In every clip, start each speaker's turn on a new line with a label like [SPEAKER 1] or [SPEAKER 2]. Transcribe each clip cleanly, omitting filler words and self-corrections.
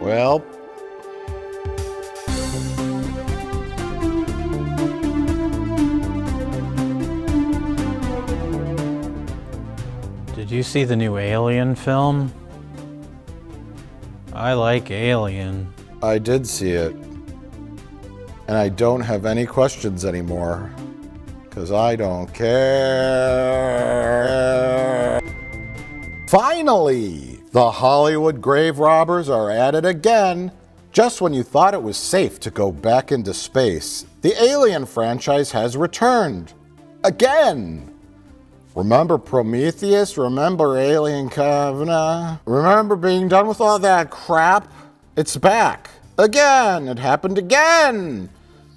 [SPEAKER 1] Well,
[SPEAKER 2] did you see the new Alien film? I like Alien.
[SPEAKER 1] I did see it. And I don't have any questions anymore. Because I don't care. Finally! The Hollywood grave robbers are at it again. Just when you thought it was safe to go back into space, the Alien franchise has returned. Again! Remember Prometheus? Remember Alien Covenant? Remember being done with all that crap? It's back. Again! It happened again!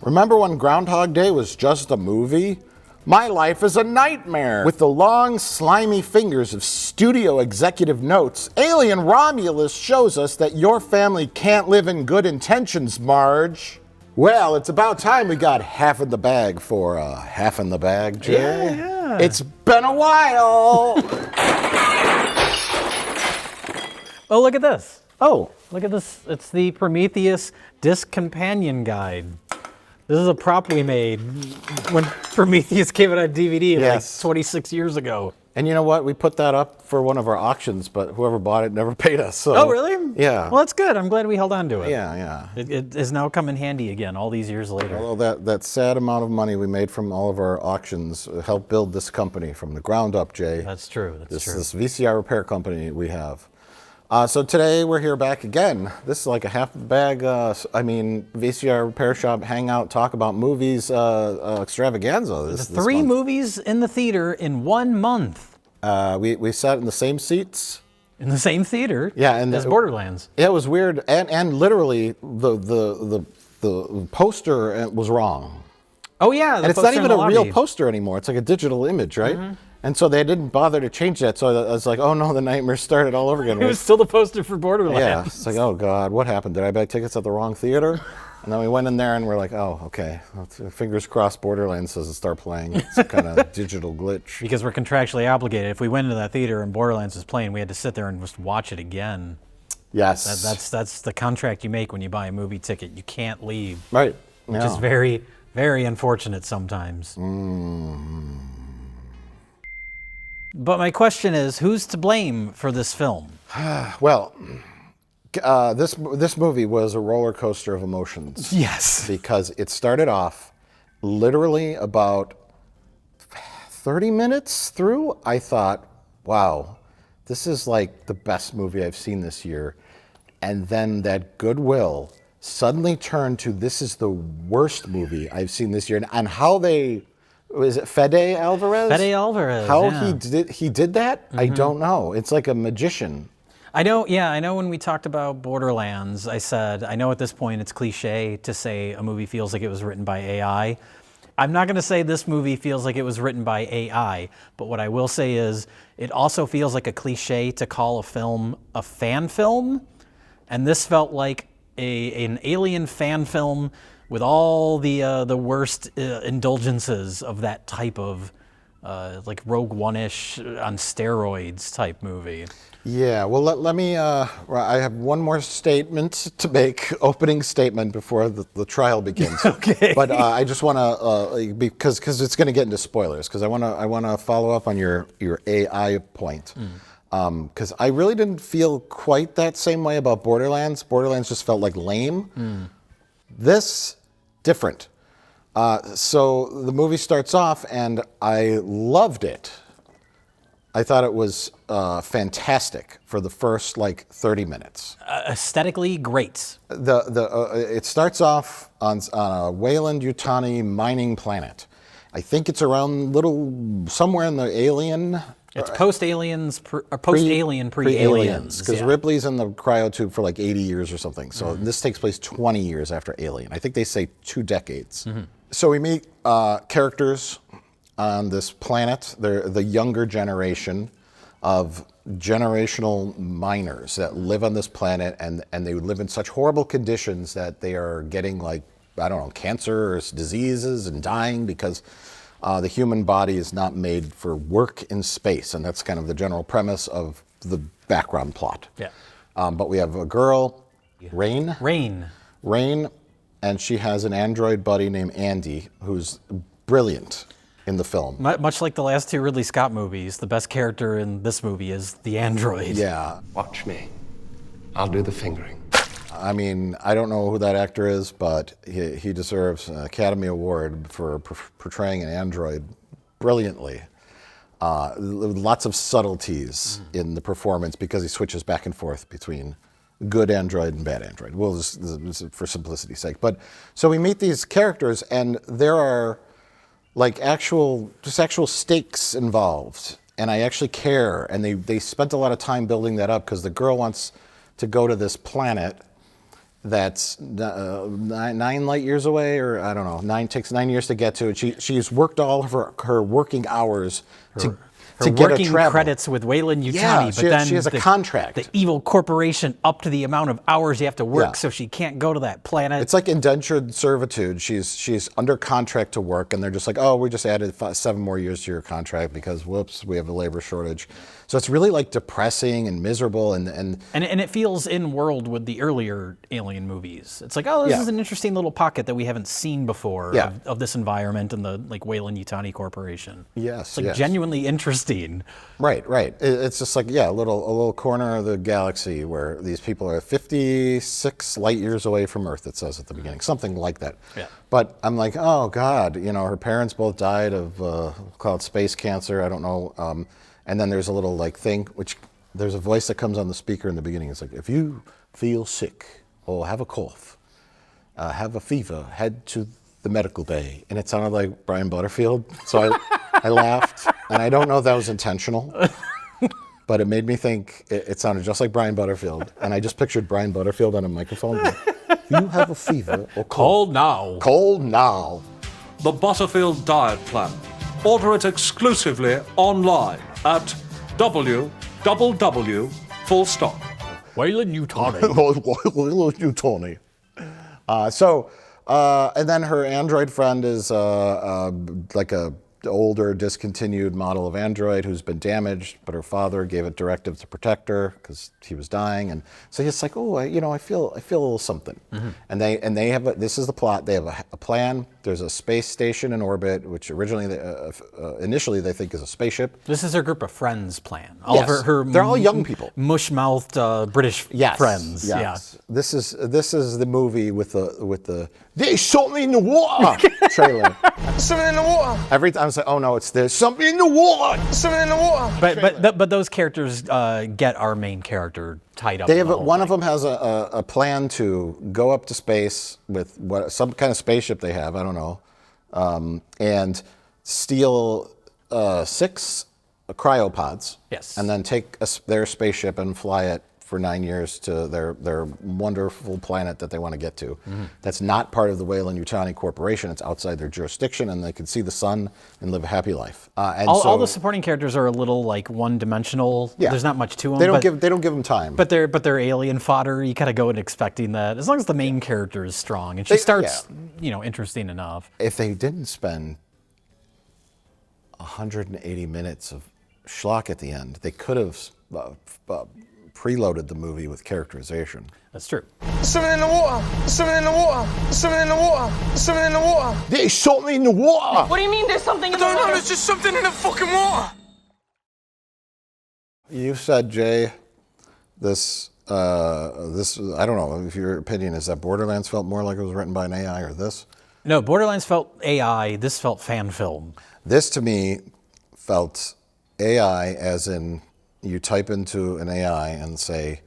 [SPEAKER 1] Remember when Groundhog Day was just a movie? My life is a nightmare. With the long, slimy fingers of studio executive notes, Alien Romulus shows us that your family can't live in good intentions, Marge. Well, it's about time we got half in the bag for half in the bag, Jay.
[SPEAKER 2] Yeah.
[SPEAKER 1] It's been a while.
[SPEAKER 2] Oh, look at this.
[SPEAKER 1] Oh.
[SPEAKER 2] Look at this. It's the Prometheus Disc Companion Guide. This is a prop we made when Prometheus came out on DVD like 26 years ago.
[SPEAKER 1] And you know what? We put that up for one of our auctions, but whoever bought it never paid us. So.
[SPEAKER 2] Oh, really?
[SPEAKER 1] Yeah.
[SPEAKER 2] Well, that's good. I'm glad we held on to it.
[SPEAKER 1] Yeah.
[SPEAKER 2] It has now come in handy again all these years later.
[SPEAKER 1] Although that sad amount of money we made from all of our auctions helped build this company from the ground up, Jay.
[SPEAKER 2] That's true. That's true.
[SPEAKER 1] This VCR repair company we have. So today we're here back again. This is like a half bag, VCR repair shop hangout, talk about movies extravaganza. This
[SPEAKER 2] Three
[SPEAKER 1] month.
[SPEAKER 2] movies in the theater in 1 month.
[SPEAKER 1] We sat in the same seats.
[SPEAKER 2] In the same theater?
[SPEAKER 1] Yeah, and
[SPEAKER 2] as Borderlands.
[SPEAKER 1] Yeah, it was weird, and literally the poster was wrong.
[SPEAKER 2] Oh yeah,
[SPEAKER 1] and it's not even a real poster anymore. It's like a digital image, right? Mm-hmm. And so they didn't bother to change that. So I was like, oh no, the nightmare started all over again.
[SPEAKER 2] It was still the poster for Borderlands.
[SPEAKER 1] Yeah, it's like, oh God, what happened? Did I buy tickets at the wrong theater? And then we went in there and we're like, oh, okay. Fingers crossed Borderlands doesn't start playing. It's a kind of digital glitch.
[SPEAKER 2] Because we're contractually obligated. If we went into that theater and Borderlands was playing, we had to sit there and just watch it again.
[SPEAKER 1] Yes.
[SPEAKER 2] That's the contract you make when you buy a movie ticket. You can't leave.
[SPEAKER 1] Right.
[SPEAKER 2] Which is very, very unfortunate sometimes. But my question is, who's to blame for this film?
[SPEAKER 1] Well, this movie was a roller coaster of emotions.
[SPEAKER 2] Yes.
[SPEAKER 1] Because it started off literally about 30 minutes through. I thought, wow, this is like the best movie I've seen this year. And then that goodwill suddenly turned to, this is the worst movie I've seen this year. And how they... Was it Fede Alvarez?
[SPEAKER 2] Fede Alvarez.
[SPEAKER 1] How he did that? Mm-hmm. I don't know. It's like a magician.
[SPEAKER 2] I know when we talked about Borderlands, I said, I know at this point it's cliche to say a movie feels like it was written by AI. I'm not going to say this movie feels like it was written by AI, but what I will say is it also feels like a cliche to call a film a fan film, and this felt like an Alien fan film with all the worst indulgences of that type of like Rogue One-ish on steroids type movie.
[SPEAKER 1] Yeah, well, let me, I have one more statement to make, opening statement before the trial begins.
[SPEAKER 2] Okay.
[SPEAKER 1] But I just want to, because it's going to get into spoilers, because I want to follow up on your AI point. Because I really didn't feel quite that same way about Borderlands. Borderlands just felt like lame. This, different. So the movie starts off, and I loved it. I thought it was fantastic for the first 30 minutes.
[SPEAKER 2] Aesthetically great.
[SPEAKER 1] It starts off on a Weyland Yutani mining planet. I think it's around somewhere in the Alien.
[SPEAKER 2] It's post-Aliens, post-Alien, pre-Aliens.
[SPEAKER 1] Because Ripley's in the cryotube for 80 years or something. So this takes place 20 years after Alien. I think they say 2 decades. So we meet characters on this planet. They're the younger generation of generational miners that live on this planet, and they live in such horrible conditions that they are getting cancer or diseases and dying because the human body is not made for work in space, and that's kind of the general premise of the background plot.
[SPEAKER 2] Yeah.
[SPEAKER 1] But we have a girl Rain? Rain, and she has an android buddy named Andy, who's brilliant in the film.
[SPEAKER 2] Much like the last two Ridley Scott movies, the best character in this movie is the android.
[SPEAKER 1] Yeah.
[SPEAKER 3] Watch me. I'll do the fingering.
[SPEAKER 1] I mean, I don't know who that actor is, but he deserves an Academy Award for portraying an android brilliantly. Lots of subtleties in the performance because he switches back and forth between good android and bad android. Well, this for simplicity's sake. But so we meet these characters, and there are like actual stakes involved, and I actually care. And they spent a lot of time building that up because the girl wants to go to this planet that's 9 light years away, or I don't know, takes 9 years to get to it. She's worked all of her working hours to get
[SPEAKER 2] working
[SPEAKER 1] a travel
[SPEAKER 2] credits with Weyland Yutani,
[SPEAKER 1] Yeah,
[SPEAKER 2] but then
[SPEAKER 1] she has a contract.
[SPEAKER 2] The evil corporation upped the amount of hours you have to work, so she can't go to that planet.
[SPEAKER 1] It's like indentured servitude. She's under contract to work, and they're just like, oh, we just added 7 more years to your contract because, whoops, we have a labor shortage. So it's really like depressing and miserable, and
[SPEAKER 2] it feels in world with the earlier Alien movies. It's like, oh, this is an interesting little pocket that we haven't seen before of this environment and the like Weyland Yutani Corporation.
[SPEAKER 1] Yes,
[SPEAKER 2] it's like genuinely interesting.
[SPEAKER 1] Right. It's just like a little corner of the galaxy where these people are 56 light years away from Earth. It says at the beginning, something like that.
[SPEAKER 2] Yeah.
[SPEAKER 1] But I'm like, oh God, her parents both died of called space cancer. I don't know. And then there's a little like thing, which there's a voice that comes on the speaker in the beginning. It's like, if you feel sick or have a cough, have a fever, head to the medical bay. And it sounded like Brian Butterfield. So I laughed, and I don't know if that was intentional, but it made me think it sounded just like Brian Butterfield. And I just pictured Brian Butterfield on a microphone. You have a fever or cough.
[SPEAKER 2] Cold now.
[SPEAKER 1] Cold now.
[SPEAKER 4] The Butterfield Diet Plan. Order it exclusively online at www.
[SPEAKER 2] Weyland Yutani.
[SPEAKER 1] Weyland Yutani. And then her android friend is like a older, discontinued model of android who's been damaged, but her father gave a directive to protect her because he was dying, and so he's like, oh, I feel a little something. Mm-hmm. And they have this is the plot. They have a plan. There's a space station in orbit, which initially they think is a spaceship.
[SPEAKER 2] This is her group of friends plan. All of her
[SPEAKER 1] they're all young people,
[SPEAKER 2] mush-mouthed British friends.
[SPEAKER 1] Yes. Yeah. This is the movie with the there's something in the water trailer.
[SPEAKER 3] Something in the water.
[SPEAKER 1] Every time I say, oh no, there's something in the water.
[SPEAKER 3] Something in the water.
[SPEAKER 2] But those characters get our main character tied up.
[SPEAKER 1] They have one of them has a plan to go up to space with some kind of spaceship they have. I don't know, and steal 6 cryopods.
[SPEAKER 2] Yes.
[SPEAKER 1] And then take their spaceship and fly it for 9 years to their wonderful planet that they want to get to. Mm-hmm. That's not part of the Weyland Yutani Corporation. It's outside their jurisdiction, and they can see the sun and live a happy life.
[SPEAKER 2] All the supporting characters are a little like one-dimensional. Yeah. There's not much to them.
[SPEAKER 1] They don't give them time.
[SPEAKER 2] But they're alien fodder. You kind of go in expecting that, as long as the main character is strong and she starts, interesting enough.
[SPEAKER 1] If they didn't spend 180 minutes of schlock at the end, they could have preloaded the movie with characterization.
[SPEAKER 2] That's true.
[SPEAKER 3] Something in the water. Something in the water. Something in the water. Something in the water.
[SPEAKER 1] There's something in the water.
[SPEAKER 5] What do you mean there's something in the water?
[SPEAKER 3] No, there's just something in the fucking water.
[SPEAKER 1] You said, Jay, this I don't know if your opinion is that Borderlands felt more like it was written by an AI or this.
[SPEAKER 2] No, Borderlands felt AI. This felt fan film.
[SPEAKER 1] This to me felt AI, as in you type into an AI and say,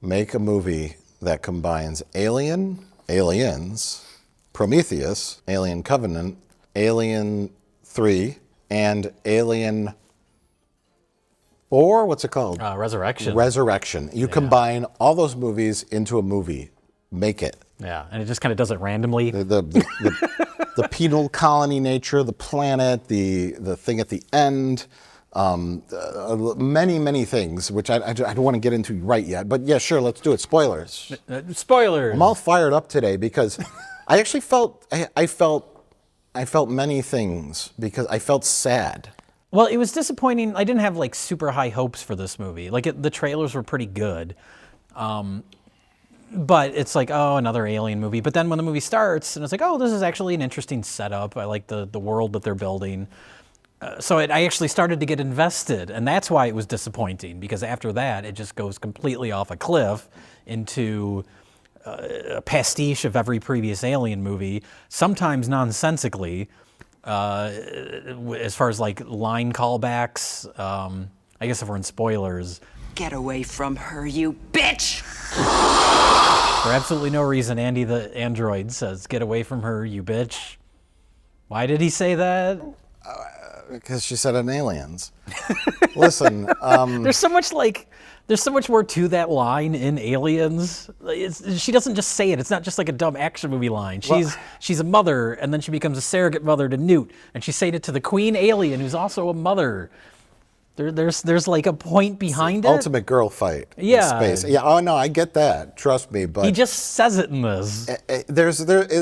[SPEAKER 1] make a movie that combines Aliens, Prometheus, Alien Covenant, Alien 3, and Alien 4, what's it called?
[SPEAKER 2] Resurrection.
[SPEAKER 1] Resurrection. You combine all those movies into a movie. Make it.
[SPEAKER 2] Yeah, and it just kind of does it randomly.
[SPEAKER 1] The penal colony nature, the planet, the thing at the end, many things, which I don't want to get into right yet. But yeah, sure, let's do it. Spoilers.
[SPEAKER 2] Spoilers.
[SPEAKER 1] I'm all fired up today because I actually felt I felt many things because I felt sad.
[SPEAKER 2] Well, it was disappointing. I didn't have like super high hopes for this movie. Like the trailers were pretty good. But it's like, oh, another Alien movie. But then when the movie starts, and it's like, oh, this is actually an interesting setup. I like the world that they're building. I actually started to get invested, and that's why it was disappointing, because after that, it just goes completely off a cliff into a pastiche of every previous Alien movie, sometimes nonsensically, as far as like line callbacks. I guess if we're in spoilers.
[SPEAKER 5] Get away from her, you bitch!
[SPEAKER 2] For absolutely no reason, Andy the android says, "Get away from her, you bitch." Why did he say that?
[SPEAKER 1] Because she said it in Aliens. Listen,
[SPEAKER 2] there's so much more to that line in Aliens. She doesn't just say it. It's not just like a dumb action movie line. She's a mother, and then she becomes a surrogate mother to Newt, and she's saying it to the queen alien, who's also a mother. There's like a point behind it.
[SPEAKER 1] Ultimate girl fight in space. Yeah, oh no, I get that. Trust me, but
[SPEAKER 2] he just says it in this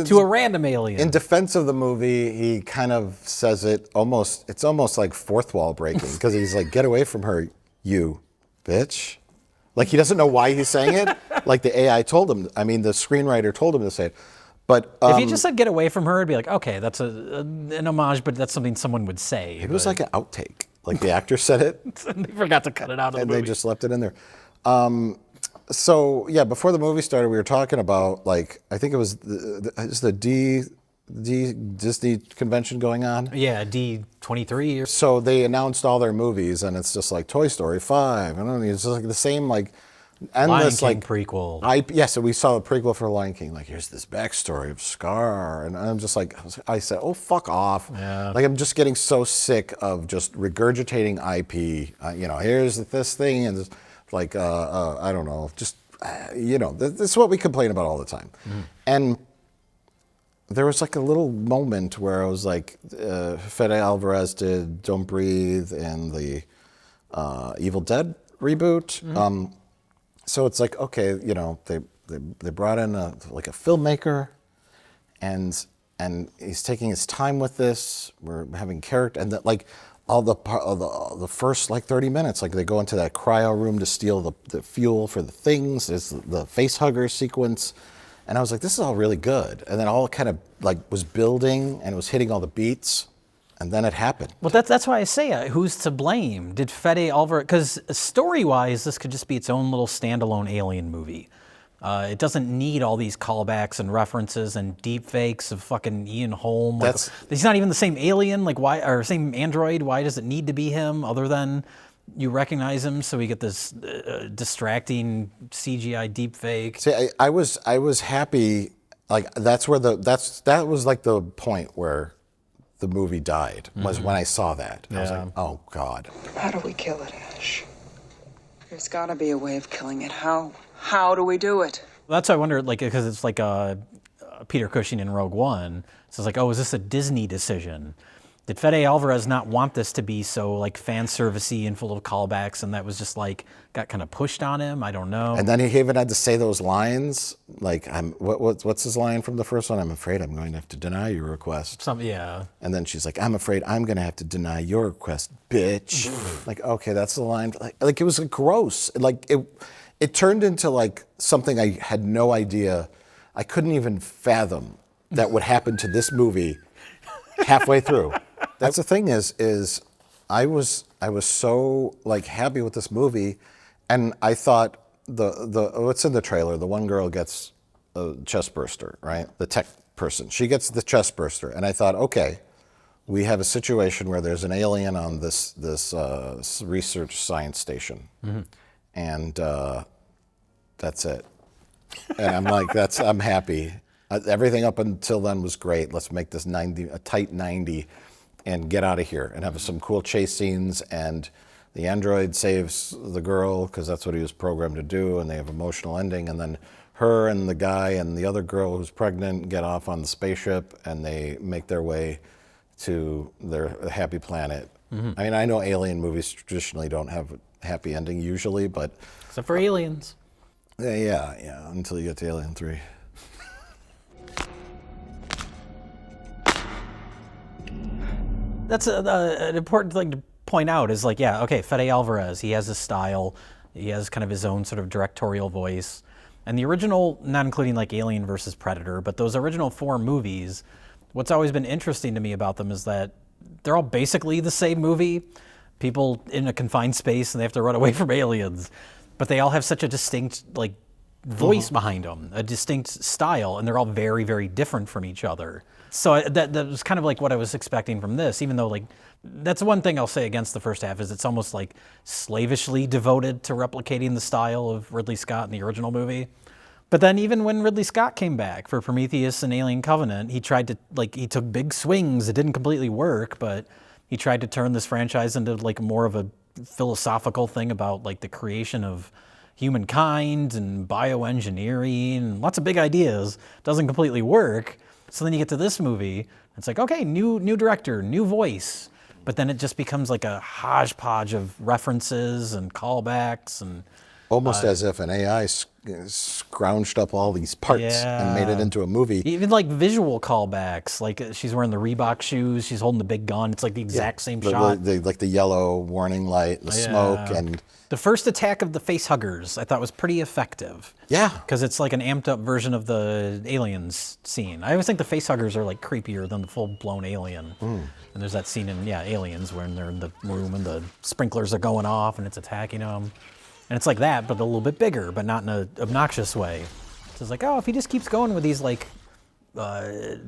[SPEAKER 1] to
[SPEAKER 2] a random alien.
[SPEAKER 1] In defense of the movie, he kind of says it almost. It's almost like fourth wall breaking, because he's like, "Get away from her, you bitch." Like he doesn't know why he's saying it. Like the AI told him. I mean, the screenwriter told him to say it. But
[SPEAKER 2] if he just said "get away from her," it'd be like, okay, that's an homage, but that's something someone would say.
[SPEAKER 1] It was like an outtake. Like the actor said it.
[SPEAKER 2] They forgot to cut it out of the movie.
[SPEAKER 1] And they just left it in there. So yeah, before the movie started, we were talking about, like, I think it was the Disney convention going on.
[SPEAKER 2] Yeah, D23.
[SPEAKER 1] So they announced all their movies, and it's just like Toy Story 5. I don't know, it's just like the same, like, endless,
[SPEAKER 2] Lion King
[SPEAKER 1] like
[SPEAKER 2] prequel.
[SPEAKER 1] So we saw a prequel for Lion King. Like, here's this backstory of Scar, and I'm just like, I said, oh, fuck off.
[SPEAKER 2] Yeah.
[SPEAKER 1] Like, I'm just getting so sick of just regurgitating IP. Here's this thing, and this, like, I don't know, just this is what we complain about all the time. And there was like a little moment where I was like, Fede Alvarez did Don't Breathe and the Evil Dead reboot. So it's like, okay, they brought in a filmmaker, and he's taking his time with this. We're having character, and that, like, all the first like 30 minutes, like they go into that cryo room to steal the fuel for the things. There's the Facehuggers sequence, and I was like, this is all really good. And then all kind of like was building, and it was hitting all the beats. And then it happened.
[SPEAKER 2] Well, that's why I say, who's to blame? Did Fede Alvarez? Because story-wise, this could just be its own little standalone Alien movie. It doesn't need all these callbacks and references and deepfakes of fucking Ian Holm. He's not even the same alien, like why, or same android. Why does it need to be him? Other than you recognize him, so we get this distracting CGI deepfake.
[SPEAKER 1] See, I was happy. Like that was like the point where the movie died, was when I saw that. I was like, oh, God.
[SPEAKER 5] How do we kill it, Ash? There's gotta be a way of killing it. How? How do we do it?
[SPEAKER 2] That's why I wonder, like, because it's like Peter Cushing in Rogue One. So it's like, oh, is this a Disney decision? Did Fede Alvarez not want this to be so like fan servicey and full of callbacks, and that was just like got kind of pushed on him? I don't know.
[SPEAKER 1] And then he even had to say those lines, like, what's his line from the first one? I'm afraid I'm going to have to deny your request.
[SPEAKER 2] Yeah.
[SPEAKER 1] And then she's like, I'm afraid I'm going to have to deny your request, bitch. Like, okay, that's the line. Like it was gross. Like it turned into like something I had no idea. I couldn't even fathom that would happen to this movie halfway through. That's the thing is I was so like happy with this movie, and I thought the what's in the trailer, the one girl gets a chest burster, right? The tech person, she gets the chest burster, and I thought, okay, we have a situation where there's an alien on this research science station, and that's it. And I'm like, I'm happy. Everything up until then was great. Let's make this a tight 90 and get out of here and have some cool chase scenes. And the android saves the girl because that's what he was programmed to do, and they have emotional ending. And then her and the guy and the other girl who's pregnant get off on the spaceship, and they make their way to their happy planet. I mean, I know alien movies traditionally don't have a happy ending usually, but...
[SPEAKER 2] Except for Aliens.
[SPEAKER 1] Yeah, until you get to Alien 3.
[SPEAKER 2] That's an important thing to point out is like, okay, Fede Alvarez, he has his style. He has kind of his own sort of directorial voice. And the original, not including like Alien versus Predator, but those original 4 movies, what's always been interesting to me about them is that they're all basically the same movie. People in a confined space and they have to run away from aliens. But they all have such a distinct like voice behind them, a distinct style, and they're all very, very different from each other. So that was kind of like what I was expecting from this, even though like that's one thing I'll say against the first half is it's almost like slavishly devoted to replicating the style of Ridley Scott in the original movie. But then even when Ridley Scott came back for Prometheus and Alien Covenant, he tried to he took big swings. It didn't completely work, but he tried to turn this franchise into like more of a philosophical thing about like the creation of humankind and bioengineering and lots of big ideas. Doesn't completely work. So then you get to this movie, it's like, okay, new director, new voice. But then it just becomes like a hodgepodge of references and callbacks and
[SPEAKER 1] Almost as if an AI scrounged up all these parts and made it into a movie.
[SPEAKER 2] Even like visual callbacks, like she's wearing the Reebok shoes, she's holding the big gun. It's like the exact same shot.
[SPEAKER 1] Like the yellow warning light, the smoke, and
[SPEAKER 2] the first attack of the Facehuggers I thought was pretty effective.
[SPEAKER 1] Yeah,
[SPEAKER 2] because it's like an amped up version of the aliens scene. I always think the Facehuggers are like creepier than the full blown alien. And there's that scene in Aliens when they're in the room and the sprinklers are going off and it's attacking them. And it's like that, but a little bit bigger, but not in an obnoxious way. So it's like, oh, if he just keeps going with these like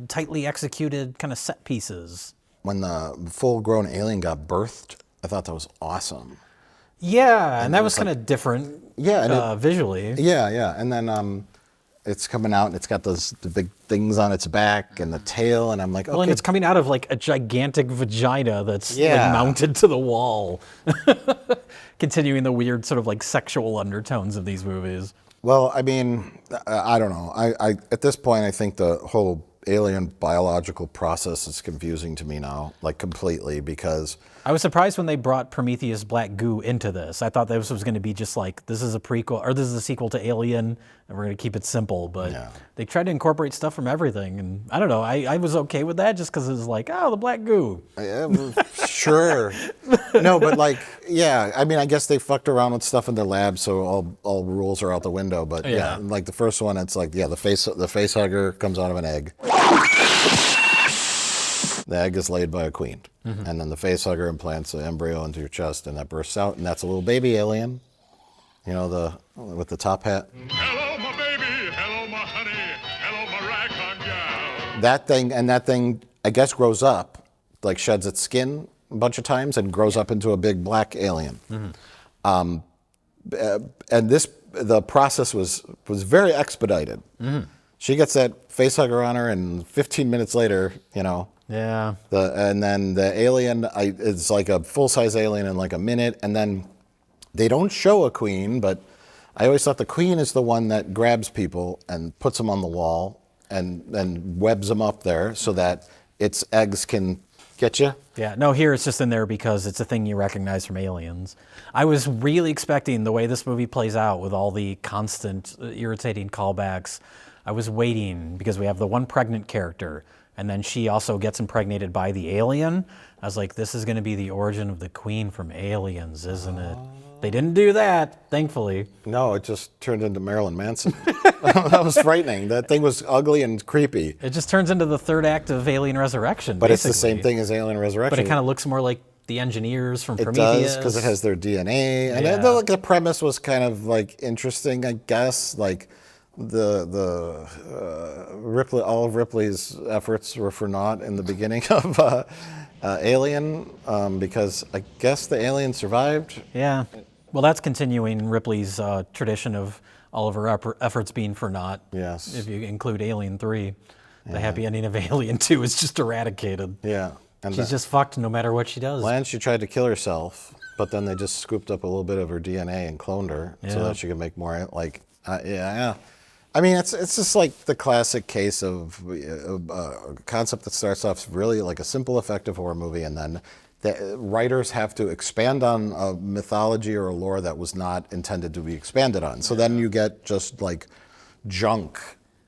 [SPEAKER 2] tightly executed kind of set pieces.
[SPEAKER 1] When the full-grown alien got birthed, I thought that was awesome.
[SPEAKER 2] Yeah, and that was kind of different.
[SPEAKER 1] Yeah, and
[SPEAKER 2] visually.
[SPEAKER 1] Yeah, and then it's coming out and it's got the big things on its back and the tail, and I'm like, okay.
[SPEAKER 2] Well, and it's coming out of like a gigantic vagina that's like mounted to the wall. Continuing the weird sort of like sexual undertones of these movies.
[SPEAKER 1] Well, I mean, I don't know. I at this point, I think the whole alien biological process is confusing to me now, like completely, because
[SPEAKER 2] I was surprised when they brought Prometheus Black Goo into this. I thought this was going to be just like, this is a prequel, or this is a sequel to Alien, and we're going to keep it simple. But they tried to incorporate stuff from everything, and I don't know. I was okay with that just because it was like, oh, the Black Goo.
[SPEAKER 1] Sure. No, but like, yeah. I mean, I guess they fucked around with stuff in their lab, so all rules are out the window. But yeah, like the first one, it's like, the face hugger comes out of an egg. The egg is laid by a queen, and then the facehugger implants the embryo into your chest, and that bursts out, and that's a little baby alien, with the top hat.
[SPEAKER 6] Hello, my baby. Hello, my honey. Hello, my ragtime gal.
[SPEAKER 1] That thing, I guess, grows up, like sheds its skin a bunch of times, and grows up into a big black alien. And the process was very expedited. She gets that facehugger on her, and 15 minutes later,
[SPEAKER 2] Yeah.
[SPEAKER 1] And then the alien, it's like a full-size alien in like a minute, and then they don't show a queen, but I always thought the queen is the one that grabs people and puts them on the wall and webs them up there so that its eggs can get you.
[SPEAKER 2] Yeah, no, here it's just in there because it's a thing you recognize from Aliens. I was really expecting the way this movie plays out with all the constant irritating callbacks. I was waiting because we have the one pregnant character, and then she also gets impregnated by the alien. I was like, this is going to be the origin of the queen from Aliens, isn't it? They didn't do that, thankfully.
[SPEAKER 1] No, it just turned into Marilyn Manson. That was frightening. That thing was ugly and creepy.
[SPEAKER 2] It just turns into the third act of Alien Resurrection,
[SPEAKER 1] But
[SPEAKER 2] basically.
[SPEAKER 1] it's the same thing as Alien Resurrection.
[SPEAKER 2] But it kind of looks more like the engineers from
[SPEAKER 1] It
[SPEAKER 2] Prometheus.
[SPEAKER 1] does, because it has their DNA. And
[SPEAKER 2] Yeah.
[SPEAKER 1] the premise was kind of like interesting, I guess. Like Ripley, all of Ripley's efforts were for naught in the beginning of Alien, because I guess the alien survived.
[SPEAKER 2] Yeah. Well, that's continuing Ripley's tradition of all of her efforts being for naught.
[SPEAKER 1] Yes.
[SPEAKER 2] If you include Alien 3. The happy ending of Alien 2 is just eradicated.
[SPEAKER 1] Yeah. And
[SPEAKER 2] She's just fucked no matter what she does.
[SPEAKER 1] She tried to kill herself, but then they just scooped up a little bit of her DNA and cloned her so that she could make more, yeah. I mean, it's just like the classic case of a concept that starts off really like a simple, effective horror movie, and then the writers have to expand on a mythology or a lore that was not intended to be expanded on. So then you get just like junk,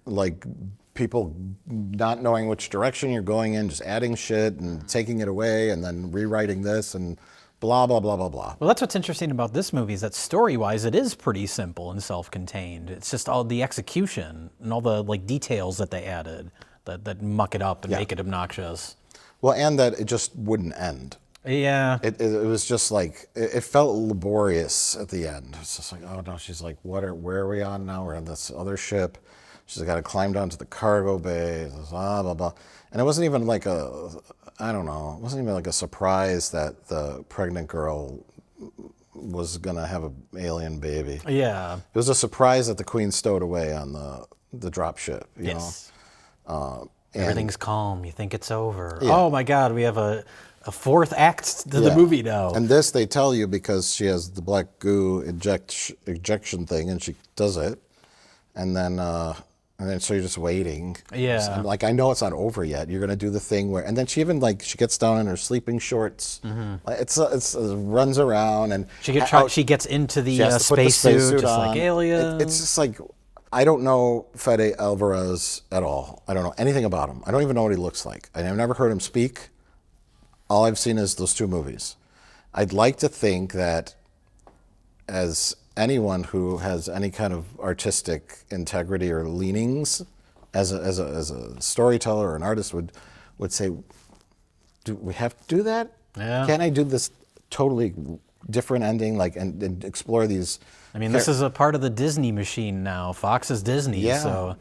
[SPEAKER 1] like people not knowing which direction you're going in, just adding shit and taking it away and then rewriting this and blah, blah, blah, blah, blah.
[SPEAKER 2] Well, that's what's interesting about this movie is that story-wise, it is pretty simple and self-contained. It's just all the execution and all the like details that they added that muck it up and make it obnoxious.
[SPEAKER 1] Well, and that it just wouldn't end.
[SPEAKER 2] Yeah.
[SPEAKER 1] It was just like, it felt laborious at the end. It's just like, oh no, she's like, where are we on now? We're on this other ship. She's got to climb down to the cargo bay, blah, blah, blah. And it wasn't even like I don't know, it wasn't even like a surprise that the pregnant girl was going to have an alien baby.
[SPEAKER 2] Yeah.
[SPEAKER 1] It was a surprise that the Queen stowed away on the drop ship, you know?
[SPEAKER 2] Everything's calm. You think it's over.
[SPEAKER 1] Yeah.
[SPEAKER 2] Oh my God, we have a fourth act to the movie now.
[SPEAKER 1] And this they tell you because she has the black goo ejection thing, and she does it, and then so you're just waiting.
[SPEAKER 2] Yeah.
[SPEAKER 1] So I'm like, I know it's not over yet. You're gonna do the thing where, and then she even like she gets down in her sleeping shorts. Like, it's runs around and
[SPEAKER 2] she gets into the
[SPEAKER 1] she has to put the
[SPEAKER 2] spacesuit, just
[SPEAKER 1] on.
[SPEAKER 2] like Alien.
[SPEAKER 1] It's just like, I don't know Fede Alvarez at all. I don't know anything about him. I don't even know what he looks like. I've never heard him speak. All I've seen is those two movies. I'd like to think that as anyone who has any kind of artistic integrity or leanings, as a storyteller or an artist would say, do we have to do that?
[SPEAKER 2] Yeah.
[SPEAKER 1] Can't I do this totally different ending, like and explore these?
[SPEAKER 2] I mean, this is a part of the Disney machine now. Fox is Disney,
[SPEAKER 1] Yeah.
[SPEAKER 2] so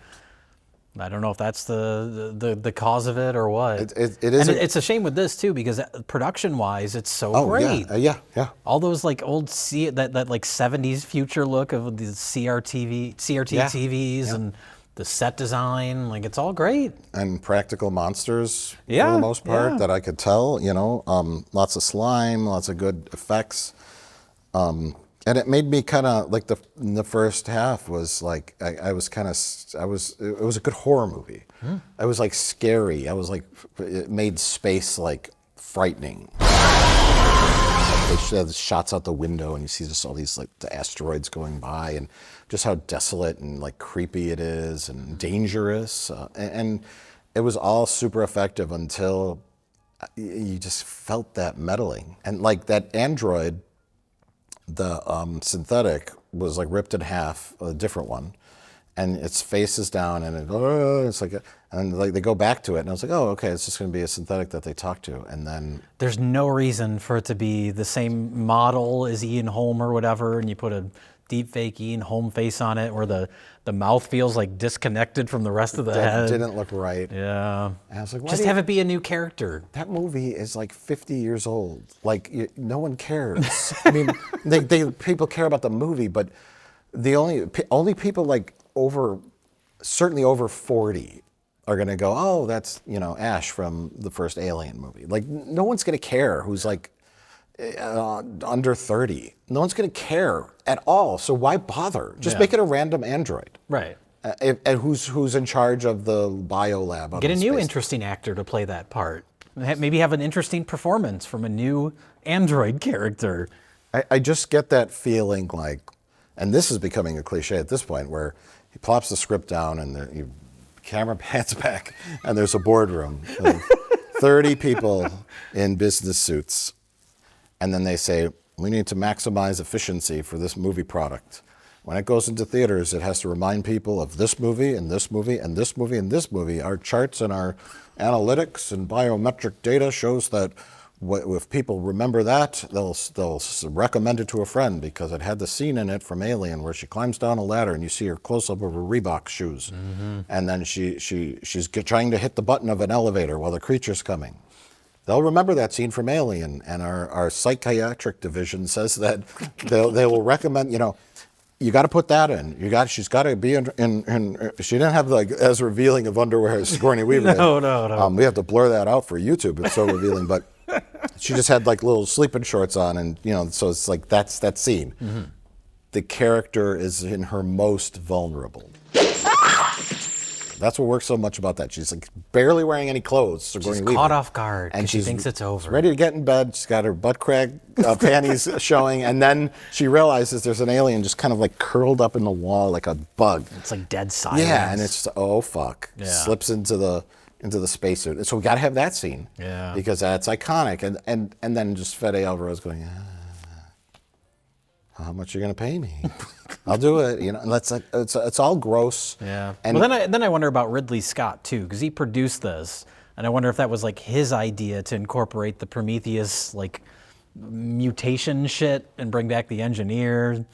[SPEAKER 2] I don't know if that's the cause of it or what.
[SPEAKER 1] It is.
[SPEAKER 2] And it's a shame with this too, because production-wise, it's so great.
[SPEAKER 1] Yeah.
[SPEAKER 2] All those like old that like 70s future look of the CRT TVs and the set design, like it's all great.
[SPEAKER 1] And practical monsters for
[SPEAKER 2] Yeah,
[SPEAKER 1] the most part
[SPEAKER 2] yeah.
[SPEAKER 1] that I could tell, you know, lots of slime, lots of good effects. And it made me kind of like the first half was like, it was a good horror movie. I was like scary. I was like, it made space like frightening. They had shots out the window and you see just all these like the asteroids going by and just how desolate and like creepy it is and dangerous. And it was all super effective until you just felt that meddling. And like that android, the synthetic was like ripped in half, a different one, and its face is down, and it's like, and like they go back to it, and I was like, oh, okay, it's just going to be a synthetic that they talk to, and then
[SPEAKER 2] There's no reason for it to be the same model as Ian Holm or whatever, and you put a deepfake Ian Holm face on it, where the mouth feels like disconnected from the rest of the
[SPEAKER 1] that
[SPEAKER 2] head.
[SPEAKER 1] didn't look right.
[SPEAKER 2] Yeah.
[SPEAKER 1] And I was like,
[SPEAKER 2] Just have it be a new character.
[SPEAKER 1] That movie is like 50 years old. Like no one cares. I mean, people care about the movie, but the only people like certainly over 40 are gonna go, oh, that's Ash from the first Alien movie. Like no one's gonna care who's like under 30. No one's gonna care at all. So why bother? Just make it a random android.
[SPEAKER 2] Right.
[SPEAKER 1] And who's in charge of the bio lab?
[SPEAKER 2] Get a new interesting actor to play that part. Maybe have an interesting performance from a new android character.
[SPEAKER 1] I just get that feeling like, and this is becoming a cliche at this point, where he plops the script down and the camera pans back and there's a boardroom of 30 people in business suits. And then they say, we need to maximize efficiency for this movie product. When it goes into theaters, it has to remind people of this movie and this movie and this movie and this movie. Our charts and our analytics and biometric data shows that if people remember that, they'll recommend it to a friend because it had the scene in it from Alien where she climbs down a ladder and you see her close-up of her Reebok shoes. And then she's trying to hit the button of an elevator while the creature's coming. They'll remember that scene from Alien, and our psychiatric division says that they will recommend, you got to put that in. She's got to be in. She didn't have like as revealing of underwear as Sigourney Weaver did.
[SPEAKER 2] No.
[SPEAKER 1] We have to blur that out for YouTube. It's so revealing, but she just had like little sleeping shorts on, and so it's like that's that scene. The character is in her most vulnerable. That's what works so much about that. She's like barely wearing any clothes.
[SPEAKER 2] She's caught off guard and she thinks it's over.
[SPEAKER 1] Ready to get in bed. She's got her butt crack panties showing, and then she realizes there's an alien just kind of like curled up in the wall like a bug.
[SPEAKER 2] It's like dead silence.
[SPEAKER 1] Yeah, and it's just, oh fuck.
[SPEAKER 2] Yeah.
[SPEAKER 1] Slips into the into the spacesuit. So we got to have that scene.
[SPEAKER 2] Yeah.
[SPEAKER 1] Because that's iconic. And then just Fede Alvarez going, how much are you going to pay me? I'll do it. You know, and it's all gross.
[SPEAKER 2] Yeah.
[SPEAKER 1] And
[SPEAKER 2] Well, then I wonder about Ridley Scott too, because he produced this, and I wonder if that was like his idea to incorporate the Prometheus like mutation shit and bring back the engineer.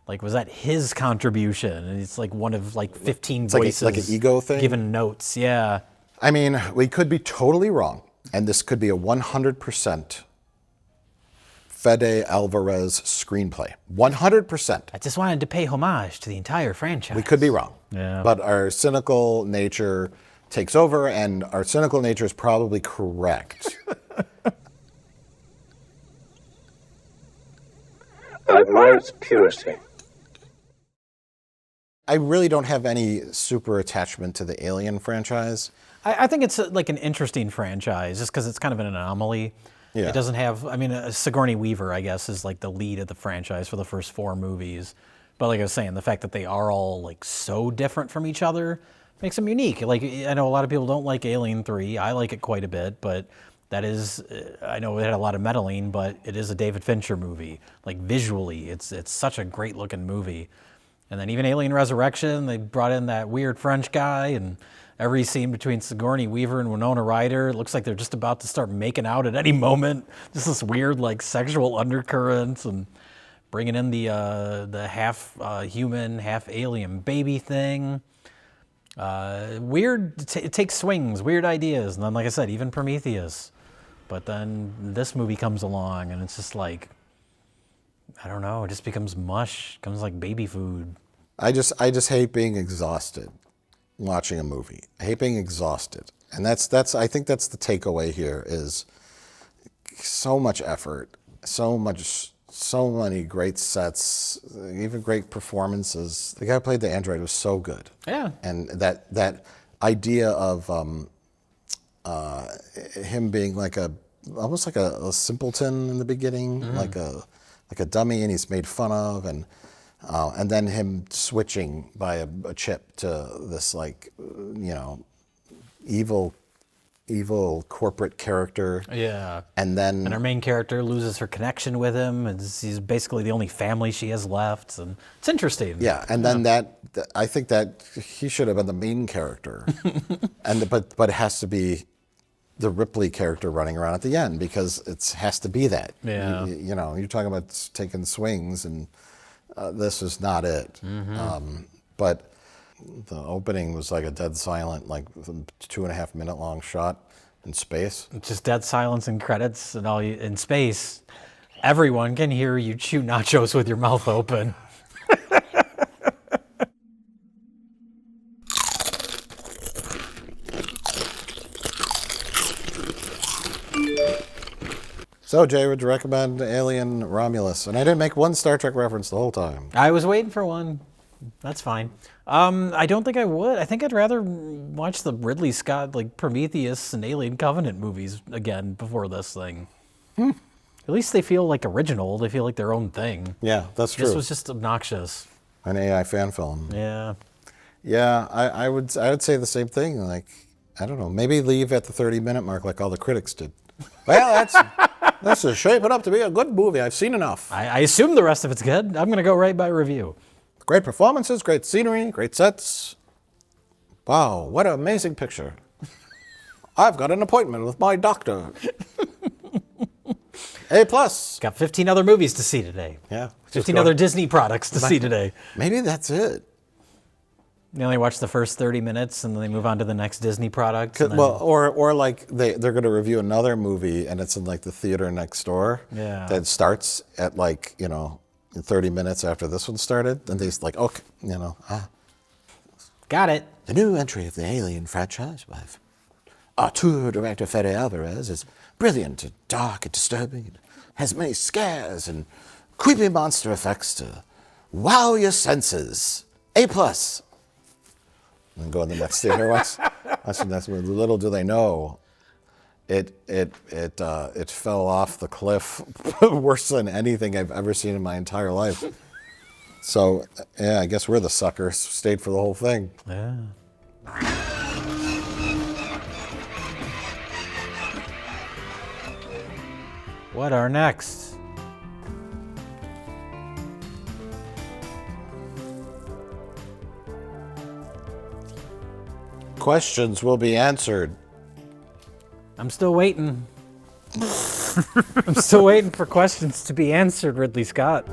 [SPEAKER 2] Like, was that his contribution? And it's like one of like 15 voices,
[SPEAKER 1] like an ego thing,
[SPEAKER 2] giving notes. Yeah.
[SPEAKER 1] I mean, we could be totally wrong, and this could be a 100% Fede Alvarez screenplay. 100%.
[SPEAKER 2] I just wanted to pay homage to the entire franchise.
[SPEAKER 1] We could be wrong.
[SPEAKER 2] Yeah.
[SPEAKER 1] But our cynical nature takes over, and our cynical nature is probably correct.
[SPEAKER 7] I admire its purity.
[SPEAKER 1] I really don't have any super attachment to the Alien franchise.
[SPEAKER 2] I think it's like an interesting franchise just because it's kind of an anomaly.
[SPEAKER 1] Yeah.
[SPEAKER 2] It doesn't have, I mean, Sigourney Weaver, I guess, is like the lead of the franchise for the first 4 movies. But like I was saying, the fact that they are all like so different from each other makes them unique. Like, I know a lot of people don't like Alien 3. I like it quite a bit, but that is, I know it had a lot of meddling, but it is a David Fincher movie. Like visually, it's such a great looking movie. And then even Alien Resurrection, they brought in that weird French guy, and every scene between Sigourney Weaver and Winona Ryder, it looks like they're just about to start making out at any moment. Just this weird like sexual undercurrents, and bringing in the half human, half alien baby thing. Weird, it takes swings, weird ideas, and then like I said, even Prometheus. But then this movie comes along, and it's just like, I don't know, it just becomes mush, becomes like baby food.
[SPEAKER 1] I just hate being exhausted watching a movie. I hate being exhausted. And that's I think that's the takeaway here is so much effort, so many great sets, even great performances. The guy who played the android was so good.
[SPEAKER 2] Yeah.
[SPEAKER 1] And that idea of him being like almost like a simpleton in the beginning, like a dummy, and he's made fun of, and then him switching by a chip to this like, you know, evil corporate character.
[SPEAKER 2] Yeah.
[SPEAKER 1] And then
[SPEAKER 2] our main character loses her connection with him, and he's basically the only family she has left, and it's interesting.
[SPEAKER 1] Yeah, and then I think that he should have been the main character, but it has to be the Ripley character running around at the end because it has to be that.
[SPEAKER 2] Yeah.
[SPEAKER 1] You know, you're talking about taking swings, and this is not it. But the opening was like a dead silent, like 2.5 minute long shot in space.
[SPEAKER 2] Just dead silence and credits, and all in space. Everyone can hear you chew nachos with your mouth open.
[SPEAKER 1] So, Jay, would you recommend Alien Romulus? And I didn't make one Star Trek reference the whole time.
[SPEAKER 2] I was waiting for one. That's fine. I don't think I would. I think I'd rather watch the Ridley Scott, like Prometheus and Alien Covenant movies again before this thing. At least they feel like original. They feel like their own thing.
[SPEAKER 1] Yeah, that's true.
[SPEAKER 2] This was just obnoxious.
[SPEAKER 1] An AI fan film.
[SPEAKER 2] Yeah.
[SPEAKER 1] Yeah, I would say the same thing. Like, I don't know, maybe leave at the 30-minute mark like all the critics did. Well, this is shaping up to be a good movie. I've seen enough.
[SPEAKER 2] I assume the rest of it's good. I'm going to go right by review.
[SPEAKER 1] Great performances, great scenery, great sets. Wow, what an amazing picture. I've got an appointment with my doctor. A+.
[SPEAKER 2] Got 15 other movies to see today.
[SPEAKER 1] Yeah.
[SPEAKER 2] 15 other Disney products to see today.
[SPEAKER 1] Maybe that's it.
[SPEAKER 2] They only watch the first 30 minutes and then they move on to the next Disney product. And then,
[SPEAKER 1] Well, or like they're going to review another movie and it's in like the theater next door.
[SPEAKER 2] Yeah.
[SPEAKER 1] That starts at like, 30 minutes after this one started. And they're like, okay,
[SPEAKER 2] got it.
[SPEAKER 1] The new entry of the Alien franchise by auteur director Fede Alvarez is brilliant and dark and disturbing. It has many scares and creepy monster effects to wow your senses. A+. And go in the next theater. Watch the next one. Little do they know, it fell off the cliff worse than anything I've ever seen in my entire life. So yeah, I guess we're the suckers. Stayed for the whole thing.
[SPEAKER 2] Yeah. What are next?
[SPEAKER 1] Questions will be answered.
[SPEAKER 2] I'm still waiting. I'm still waiting for questions to be answered, Ridley Scott.